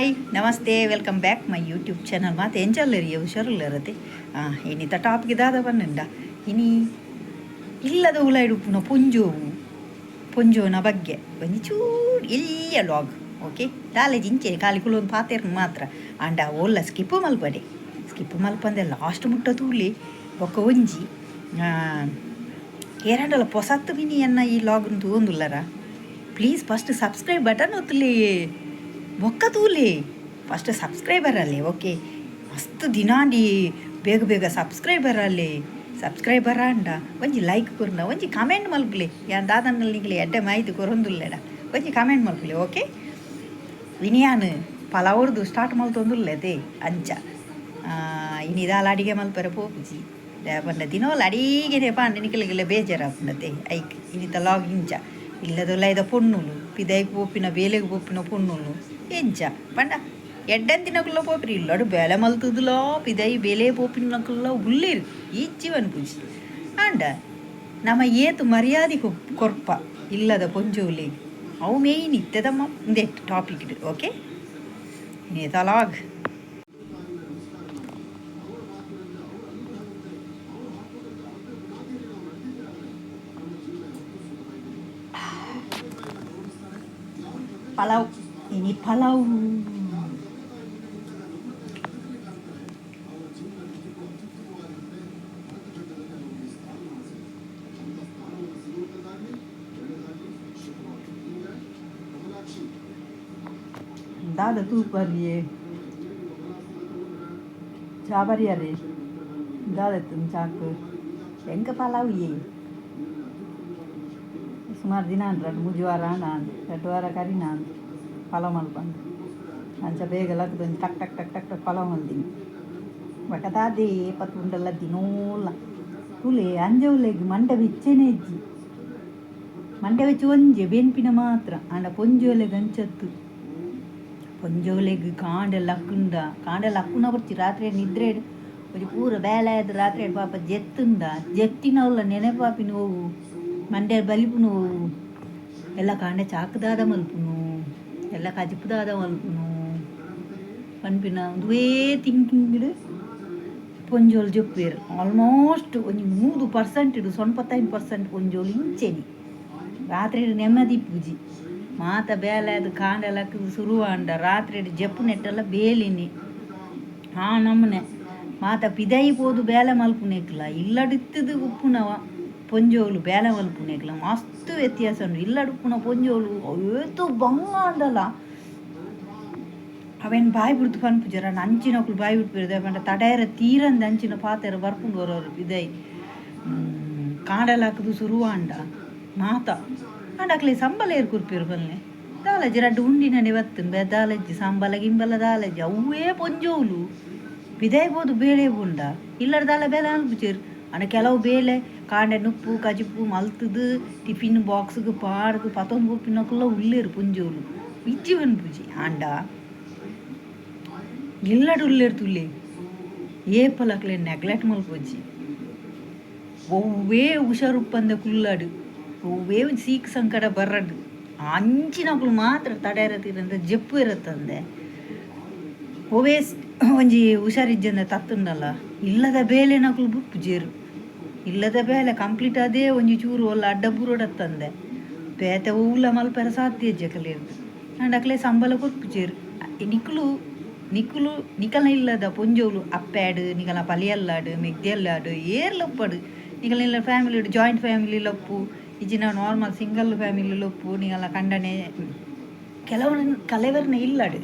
Hi ನಮಸ್ತೆ welcome back my YouTube channel ಮಾತು ಎಂಚಲ್ಲರಿ ಹುಷಾರಿಲ್ಲರತ್ತೆ ಏನಿತ ಟಾಪಿಗೆ ದಾದ ಬನ್ನಿಂಡ ಇನಿ ಇಲ್ಲದ ಉಲಾಯ್ಡುಪ್ಪುನ ಪೊಂಜೋನ ಬಗ್ಗೆ ಒಂದು ಚೂರು ಎಲ್ಲಿಯ ಲಾಗ್ ಓಕೆ ದಾಲೇಜ್ ಇಂಚೆ ಖಾಲಿ ಕುಲೊಂದು ಪಾತೆರ್ನ ಮಾತ್ರ ಅಂಡ ಒಲ್ಲ ಸ್ಕಿಪ್ ಮಲ್ಪಂದೆ ಲಾಸ್ಟ್ ಮುಟ್ಟ ತೂಲಿ ಒಕ್ಕ ಒಂಜಿ ಏರಂಡಲ್ಲ ಪೊಸತ್ತು ಮಿನಿ ಅನ್ನ ಈ ಲಾಗ್ನ ತೂಂದುಲ್ಲರ ಪ್ಲೀಸ್ ಫಸ್ಟ್ ಸಬ್ಸ್ಕ್ರೈಬ್ ಬಟನ್ ಒತ್ತಲಿ ಒಕ್ಕ ತೂಲಿ ಫಸ್ಟ್ ಸಬ್ಸ್ಕ್ರೈಬರ್ ಅಲ್ಲಿ ಓಕೆ ಮಸ್ತ್ ದಿನಾಂಡಿ ಬೇಗ ಸಬ್ಸ್ಕ್ರೈಬರ್ ಅಂಡ ಒಂಜಿ ಲೈಕ್ ಕೊರ್ನ ಒಂಜಿ ಕಮೆಂಟ್ ಮಲ್ಪಲಿ ಯಾನ್ ದಾದನಲ್ಲಿ ನಿಗ್ಲಿ ಎಡ್ಡೆ ಮಾಹಿತಿ ಕೊರೊಂದುಲ್ಲೆಡ ಒಂಜಿ ಕಮೆಂಟ್ ಮಲ್ಪಲಿ ಓಕೆ ಇನಿಯಾನು ಪಲಾವ್ರದ್ದು ಸ್ಟಾರ್ಟ್ ಮಲ್ತೊಂದುಲ್ಲೆದೆ ಅಂಚ ಇನಿ ದಾಲ ಅಡಿಗೆ ಮಲ್ಪರೆ ಪೋಪುಜಿ ಪಂಡ ದಿನೋಲ್ಲ ಅಡಿಗೆನೆ ಪಾಂಡೆ ನಿಖಲಿಗೆಲ್ಲ ಬೇಜಾರಾಪುಂಡತೆ ಐಕ್ ಇನಿತ ಲಾಗ್ ಇಂಚ ಇಲ್ಲದೊಲ್ಲ ಇದ ಪೊಣ್ಣುಲು ಪಿದೈಗೆ ಪೋಪಿನ ಬೇಲೆಗೆ ಪೋಪಿನ ಪೊಣ್ಣುಲು ಎಂಚ ಪಂಡ ಎಡ್ಡಂತಿನಕುಲ್ಲ ಪೋಪಿರಿ ಇಲ್ಲಡು ಬೇಲೆ ಮಲ್ತುದುಲೋ ಪಿದೈ ಬೇಲೆ ಪೋಪಿನಕುಲ್ಲ ಉಳ್ಳೇರು ಈಜ್ಜಿವನ್ ಪೂಜಿ ಅಂಡ ನಮ್ಮ ಏತು ಮರ್ಯಾದೆ ಕೊರ್ಪ ಇಲ್ಲದ ಪೊಂಜೋಲಿ ಅವು ಮೇಯ್ನ್ ಇತ್ತದಮ್ಮ ಇಂದೆ ಟಾಪಿಕ್ ಇಡು ಓಕೆ ನೇತ ಲಾಗ್ ಪಲಾವ್ ini ಪಲಾವ್ ದಾದ ತೂಪರ್ರಿಯೇ ಚಾಬರಿಯರೇ ದಾದ ಚಾಕು ಹೆಂಗೆ ಪಲಾವ್ ಸುಮಾರು ದಿನ ಅಂದ್ರಡು ಮುಜುವಾರ ನಾನು 2 ವಾರ ಕರಿ ನಾನು ಪಲಾವ್ ಮಲ್ಪಂದು ಅಂಚ ಬೇಗ ಲಗ್ದೊಂದು ಟಕ್ ಪಲಾವ್ ಮಲ್ತೀನಿ ಬಟ್ ಅದಾದೇ ಪತ್ತು ಉಂಡಲ್ಲ ದಿನೋಲ್ಲ ತುಲೆ ಅಂಜವುಲೆಗ್ ಮಂಡೆ ಬೆಚ್ಚನೆ ಇಜ್ಜಿ ಮಂಡೆ ಬೆಚ್ಚ ಒಂಜೆ ಬೆನ್ಪಿನ ಮಾತ್ರ ಅಂಡ ಪೊಂಜೋಲೆಗ್ ಅಂಚತ್ತು ಪೊಂಜೋಲೆಗ್ ಕಾಂಡೆಲ್ಲ ಅಕ್ಕುನ ಬರ್ತಿ ರಾತ್ರಿ ನಿದ್ರೆ ಒಂದು ಪೂರ ಬೇಲೆ ಆಯ್ತು ರಾತ್ರಿ ಪಾಪ ಜೆತ್ತಿನವಲ್ಲ ನೆನೆಪಾಪಿನ ಹೋಗು ಮಂಡ್ಯ ಬಲಿಪುನು ಎಲ್ಲ ಕಾಂಡೆ ಚಾಕದಾದ ಮಲ್ಪುನು ಎಲ್ಲ ಕಜಿಪುದಾದ ಮಲ್ಪುನು ಪನ್ಪಿನ ಒಂದೇ ಥಿಂಕಿಂಗ್ ಪೊಂಜೋಲು ಜೊಪ್ಪೇರು ಆಲ್ಮೋಸ್ಟ್ ಒಂದು 3% 95% ಪೊಂಜೋಲು ಇಂಚೆನಿ ರಾತ್ರಿ ನೆಮ್ಮದಿ ಪೂಜಿ ಮಾತ ಬೇಲೆ ಅದು ಕಾಂಡೆಲ್ಲ ಶುರು ಅಂಡ ರಾತ್ರಿ ಜಪ್ಪು ನೆಟ್ಟೆಲ್ಲ ಬೇಲಿನಿ ನಮ್ಮನೆ ಮಾತ ಪಿದೈ ಪೋದು ಬೇಲೆ ಮಲ್ಪುನೇಕ್ಲ ಇಲ್ಲಡಿತ್ತದು ಉಪ್ಪುನವ ಪೊಂಜೋಲು ಬೇಲೆ ಮಲ್ಪುನೇಕ್ಲ ಮಸ್ತ್ ವ್ಯತ್ಯಾಸ ಉಂಟು ಇಲ್ಲಡುಪ್ಪುನ ಪೊಂಜೋಲು ಏತು ಬಂಗ ಅಂಡಲ್ಲ ಅವೇನು ಬಾಯಿ ಬಿಡ್ತು ಪನ್ಪುಜರ ಅಂಚಿನಕ್ಲು ಬಾಯಿ ಬಿಡ್ಪಿರ್ದೆ ಪಂಡ ತಡೆಯರ ತೀರಂದ ಅಂಚಿನ ಪಾತೆರ ಬರ್ಪುಂಡು ಬರೋರು ಪಿದೈ ಕಾಂಡೆಲ್ಲ ಹಾಕದು ಶುರುವ ಅಂಡ ಮಾತ ಅಂಡಕ್ಲೆ ಸಂಬಳ ಏರ್ ಕುರ್ಪಿರು ಬಲ್ಲೆ ದಾಲಜ್ಜಿ 2 ಉಂಡಿನ ನಿವತ್ತಿನ ದಾಲಜ್ಜಿ ಸಂಬಳ ಗಿಂಬಲ ದಾಲಜ್ಜಿ ಅವೇ ಪೊಂಜೋಲು ಪಿದೈ ಬೋದು ಬೇಳೆ ಬುಂಡ ಇಲ್ಲಡ ದಾಲ ಬೇಲೆ ಅನ್ಪುಚೇರು ಅನ್ನ ಕೆಲವು ಬೇಲೆ ಕಾಂಡೆ ನುಪ್ಪು ಕಜಿಪು ಮಲ್ತದು ಟಿಫಿನ್ ಬಾಕ್ಸ್ಗೆ ಪಾಡ್ದು ಪತ್ತೊಂದು ಪೂಪಿನಕ್ಕೆಲ್ಲ ಉಳ್ಳೇರು ಪುಂಜೋಲು ಇಜ್ಜಿವನ್ ಪೂಜಿ ಅಂಡ ಇಲ್ಲಡು ಉಳ್ಳೇರು ತುಳ್ಳಿ ಏಪಲಕ್ಲೆ ನೆಗ್ಲೆಕ್ಟ್ ಮಲ್ಪೊಜ್ಜಿ ಒವ್ವೇ ಹುಷಾರುಪ್ಪಂದೆ ಕುಳ್ಳಾಡು ಒವ್ವೇ ಒಂದು ಸೀಕ್ ಸಂಕಟ ಬರ್ರಡು ಅಂಚಿನಕ್ಲು ಮಾತ್ರ ತಡೆಯರತ್ತಿರಂದ ಜಪ್ಪು ಇರತ್ತಂದೆ ಒವೇ ಒಂಜಿ ಹುಷಾರಿಜ್ಜಂದ ತತ್ತುಂಡಲ್ಲ ಇಲ್ಲದ ಬೇಲೆ ನಕ್ಲು ಬುಪ್ಪುಜೇರು ಇಲ್ಲದ ಬೇಲೆ ಕಂಪ್ಲೀಟ್ ಅದೇ ಒಂಜಿ ಚೂರು ಒಲ್ಲ ಅಡ್ಡ ಬುರೋಡತ್ತಂದೆ ಬೇತೆ ಹೂಲ ಮಲ್ಪರ ಸಾಧ್ಯ ಕಲಿಯರ್ದು ಅಂಡಕ್ಲೆ ಸಂಬಳ ಕೊರ್ಪುಜೇರು ನಿಕಲ ಇಲ್ಲದ ಪೊಂಜೋಲು ಅಪ್ಪ್ಯಾಡು ನಿಕಲ ಪಲಿಯಲ್ಲಾಡು ಮೆಗ್ದೆಲ್ಲಾಡು ಏರ್ಲಪ್ಪಡು ನಿಕಲ ಇಲ್ಲ ಫ್ಯಾಮಿಲಿ ಜಾಯಿಂಟ್ ಫ್ಯಾಮಿಲಿ ಲಪ್ಪು ಇಜಿನ ನಾರ್ಮಲ್ ಸಿಂಗಲ್ ಫ್ಯಾಮಿಲಿ ಲೊಪ್ಪು ನಿಕಲ ಕಂಡನೆ ಕೆಲವರನ್ನ ಇಲ್ಲಾಡು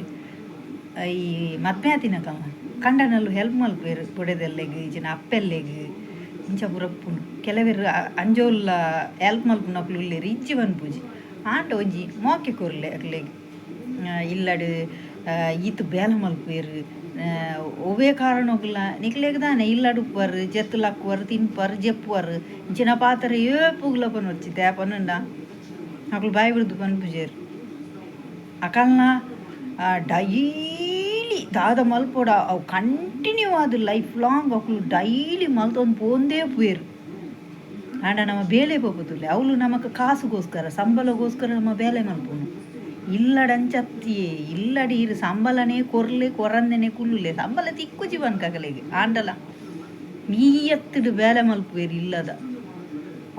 ಈ ಮದ್ಮ್ಯಾತಿನ ಕಂಡನಲ್ಲೂ ಹೆಲ್ಪ್ ಮಲ್ಪೇರು ಬೊಡೆದೆಲ್ಲೆಗ್ ಈಜಿನ ಅಪ್ಪೆಲ್ಲೆಗ್ ಇಂಚ ಪುರಪ್ಪುಂಡು ಕೆಲವೆರು ಅಂಜೋಲ್ಲ ಹೆಲ್ಪ್ ಮಲ್ಪುನಕ್ಲು ಉಳ್ಳೇರು ಇಜ್ಜಿ ಪೂಜಿ ಆಂಟ ಒಂಜಿ ಮೋಕೆ ಕೊರ್ಲೆ ಅಕ್ಲೆಗ್ ಇಲ್ಲಡು ಈತು ಬೇಲ ಮಲ್ಪೇರು ಒವೇ ಕಾರಣಕ್ಲ ನಿಕ್ಲೆಗ್ ದಾನೆ ಇಲ್ಲಡುಪ್ಪರು ಜೆತ್ತುಲಕ್ಕುವರು ತಿನ್ಪರು ಜಪ್ಪುವರು ಇಂಚಿನ ಪಾತ್ರ ಏಪುಗ್ಲ ಪನ್ వచ్చితే ಪನ್ನುಂಡ ಅಕ್ಲು ಬಾಯಿ ಬಿಡ್ದು ಪನ್ಪುಜೇರು ಅಕಲ್ನ ಡೈಲಿ ದಾದ ಮಲ್ಪೋಡ ಅವು ಕಂಟಿನ್ಯೂ ಆದ ಲೈಫ್ ಲಾಂಗ್ ಅಕ್ಲು ಡೈಲಿ ಮಲ್ತೊಂದು ಪೋಂದೇ ಪುಯರು ಆಂಡ ನಮ್ಮ ಬೇಲೆ ಪೋಪುತ್ತುಲೆ ಅವಳು ನಮಕ್ ಕಾಸುಗೋಸ್ಕರ ಸಂಬಳಗೋಸ್ಕರ ನಮ್ಮ ಬೇಲೆ ಮಲ್ಪುನು ಇಲ್ಲಡಂಚತ್ತಿಯೇ ಇಲ್ಲಡಿ ಇರು ಸಂಬಳನೇ ಕೊರ್ಲೆ ಕೊರಂದನೆ ಕುಲ್ಲುಲೆ ಸಂಬಳ ತಿಕ್ಕು ಜೀವನ್ ಕಗಲೆಗೆ ಆಂಡಲ ನೀ ಎತ್ತಿಡು ಬೇಲೆ ಮಲ್ಪುವೇರು ಇಲ್ಲದ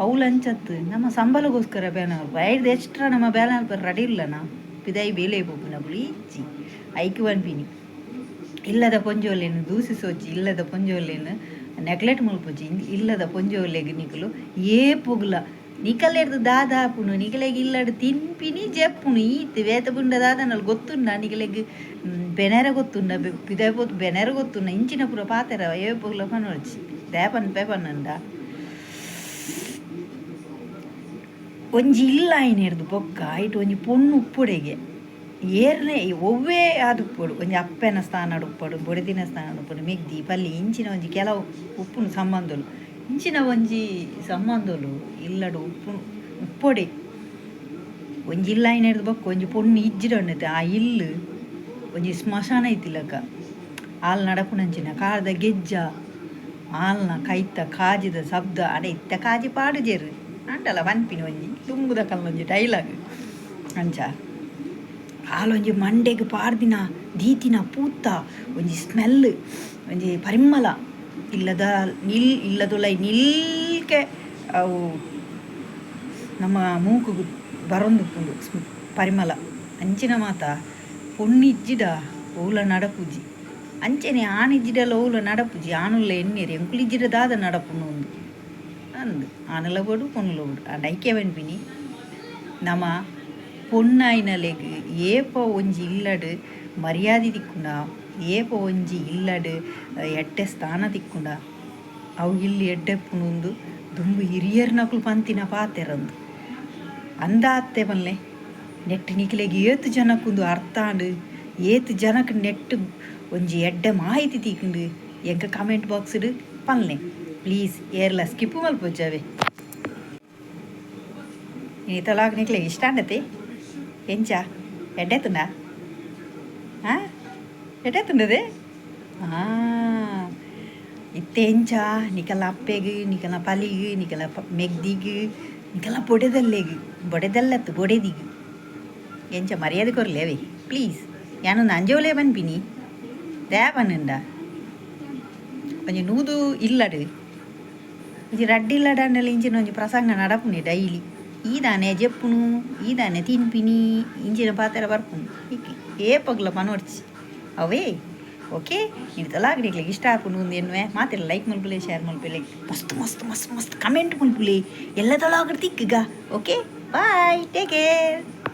ಅವಲಂಚತ್ತು ನಮ್ಮ ಸಂಬಳಗೋಸ್ಕರ ಬೇನೆ ಮಲ್ಪ ಐದು ಎಕ್ಸ್ಟ್ರಾ ನಮ್ಮ ಬೇಲೆ ಮಲ್ಪ ರೆಡಿ ಇಲ್ಲನಾ ಪಿದಾಯಿ ಬೇಲೆ ಪೋಪಿನ ಬುಳಿ ಇಚ್ಚಿ ಐಕು ಬನ್ಪಿನಿ ಇಲ್ಲದ ಪೊಂಜೋಲೇನು ದೂಸಿ ಸೋಚಿ ಇಲ್ಲದ ಪೊಂಜೋಲೇನು ನೆಗ್ಲೆಕ್ಟ್ ಮಲ್ಪೋಚಿ ಇಲ್ಲದ ಪೊಂಜೋಲೆಗೆ ನಿಕಲು ಏ ಪೊಗ್ಲ ನಿಕಲೆಡ್ದು ದಾದಾಪುನು ನಿಕಲೆಗೆ ಇಲ್ಲಡು ತಿನ್ಪಿನಿ ಜೆಪ್ಪುನು ಈತ್ ವೇತ ಬುಂಡ ದಾದನಲ್ಲಿ ಗೊತ್ತುಂಡ ನಿಕಲೆಗೆ ಬೆನೆರ ಗೊತ್ತುಂಡ ಪಿದಾಯಿ ಪೋತು ಬೆನೆರ ಗೊತ್ತುಂಡ ಇಂಚಿನ ಪುರ ಪಾತೆರ ಏ ಪೊಗ್ಲ ಪನೋಡ್ಚಿ ದೇಪನ್ ಪೇಪನ್ನಂಡ ಒಂಜಿ ಇಲ್ಲ ಹಿಡ್ದು ಬೊಕ್ಕ ಆಯ್ತು ಒಂಜಿ ಪೊಣ್ಣು ಉಪ್ಪುಡೆಗೆ ಏರ್ನೆ ಒವ್ವೇ ಅದು ಉಪ್ಪಡು ಒಂಜಿ ಅಪ್ಪೆನ ಸ್ಥಾನ ಉಪ್ಪಡು ಬೊಡೆದಿನ ಸ್ಥಾನ ಉಪ್ಪಡು ಮೆಗ್ದಿ ಪಲ್ಲಿ ಇಂಚಿನ ಒಂಜಿ ಕೆಲವು ಉಪ್ಪುನು ಸಂಬಂಧಲು ಇಂಚಿನ ಒಂಜಿ ಸಂಬಂಧಲು ಇಲ್ಲಡು ಉಪ್ಪೊಡೆ ಒಂಜಿ ಇಲ್ಲ ಹಿಡ್ದು ಬೊಕ್ಕ ಒಂಜಿ ಪೊಣ್ಣು ಇಜ್ಜಿಡೊಣ್ಣತೆ ಆ ಇಲ್ಲು ಒಂಜಿ ಸ್ಮಶಾನ ಐತಿಲಕ ಹಾಲು ನಡಪುನಂಚಿನ ಕಾದ ಗೆಜ್ಜ ಹಾಲ್ನ ಕೈತ ಕಾಜಿದ ಶಬ್ದ ಅಡೆ ಇತ್ತ ಕಾಜಿ ಪಾಡುಜೇರು ಅಂಟಲ್ಲ ಬನ್ಪಿನ ಒಂಜಿ ತುಂಬುದ ಕಲ್ಲೊಂಜಿ ಡೈಲಾಗ್ ಅಂಚ ಹಾಲೊಂಜಿ ಮಂಡೆಗೆ ಪಾಡ್ದಿನ ದೀತಿನ ಪೂತ ಒಂಜಿ ಸ್ಮೆಲ್ ಒಂಜಿ ಪರಿಮಳ ಇಲ್ಲದೊಲೈ ನಿಲ್ಕೆ ಅವು ನಮ್ಮ ಮೂಗು ಬರೊಂದುಪ್ಪುಂಡು ಪರಿಮಳ ಅಂಚಿನ ಮಾತ ಪೊಣ್ಣಿಜ್ಜಿಡ ಓಲ ನಡಪುಜಿ ಅಂಚನೆ ಆನಿಜ್ಜಿಡಲ್ಲ ಓಲ ನಡಪುಜಿ ಆನುಲ್ಲ ಎಣ್ಣೆರಿ ಎಂಕುಲಿಜ್ಜಿಡ ದಾದ ನಡಪುನು ಒಂದು ಅಂದು ಆನಲ ಬೋಡು ಪೊನ್ನುಲ ಬೋಡು ಆ ಡೈಕೆ ಬನ್ಪಿನಿ ನಮ್ಮ ಪೊಣ್ಣಾಯಿನಲೆಗ್ ಏಪ ಒಂಜಿ ಇಲ್ಲಡು ಮರ್ಯಾದೆ ತಿಕ್ಕುಂಡ ಏಪ ಒಂಜಿ ಇಲ್ಲಡು ಎಡ್ಡೆ ಸ್ಥಾನ ತಿಕ್ಕುಂಡ ಅವು ಇಲ್ಲಿ ಎಡ್ಡೆಪ್ಪುನೊಂದು ದುಂಬು ಹಿರಿಯರ್ನಕುಲು ಪಂತಿನ ಪಾತೆರಂದು ಅಂದ ಅತ್ತೆ ಬಲ್ಲೆ ನೆಟ್ಟು ನಿಖಿಲೆಗೆ ಏತು ಜನಕ್ಕುಂದು ಅರ್ಥಾಂಡು ಏತು ಜನಕ್ಕೆ ನೆಟ್ಟು ಒಂಜಿ ಎಡ್ಡೆ ಮಾಹಿತಿ ತಿಕ್ಕುಂಡು ಎಂಕ ಕಮೆಂಟ್ ಬಾಕ್ಸ್ಡು ಪಲ್ಲೆ ಪ್ಲೀಸ್ ಏರ್ಲ ಸ್ಕಿಪ್ಪು ಮಲ್ಪೊಜ್ಜಾವೆ ಇನಿ ತೊಲಾಗ ನಿಕ್ಲೆಗೆ ಇಷ್ಟ ಅಂಡತೆ ಎಂಚ ಎಡ್ಡೆತುಂಡ ಹಾಂ ಎಡ್ಡೆತುಂಡದೆ ಇತ್ತೆ ಎಂಚ ನಿಕಲ ಅಪ್ಪೆಗೆ ನಿಕಲ ಪಲಿಗೆ ನಿಕಲ ಮೆಗ್ದಿಗೆ ನಿಕಲ ಬೊಡೆದಲ್ಲತ್ತು ಬೊಡೆದಿಗೆ ಎಂಚ ಮರ್ಯಾದೆ ಕೊರ್ಲೇವೆ ಪ್ಲೀಸ್ ಯಾನೊಂದು ಅಂಜೋಲೆ ಬನ್ಪಿನಿ ದೇವನುಂಡ ಒಂಜಿ ನೂದು ಇಲ್ಲಡು ಒಂಜಿ ರಡ್ಡಿಲ್ಲಡಂಡಲ್ಲಿ ಇಂಚಿನ ಒಂಜಿ ಪ್ರಸಂಗ ನಡಪುನಿ ಡೈಲಿ ಈದಾನೆ ಜೆಪ್ಪುನು ಈದಾನೆ ತಿನ್ಪಿನಿ ಇಂಚಿನ ಪಾತೆರ ಬರ್ಪುನು ಇಕ್ಕಿ ಏಪಗ್ಲ ಪನೋಡ್ಚಿ ಅವೇ ಓಕೆ ಇಡ್ತಲಾಗ್ಲಿಕ್ಕೆ ಇಷ್ಟ ಹಾಕೊಂಡು ಒಂದು ಎನ್ನುವೆ ಮಾತೆಲ್ಲ ಲೈಕ್ ಮಲ್ಪುಲೆ ಶೇರ್ ಮಲ್ಪುಲೆ ಮಸ್ತ್ ಮಸ್ತ್ ಮಸ್ತ್ ಮಸ್ತ್ ಕಮೆಂಟ್ ಮಲ್ಪುಲೆ ಎಲ್ಲ ತಲಾಗ್ರ ತಿಕ್ಕಗ ಓಕೆ ಬಾಯ್ ಟೇಕ್ ಕೇರ್.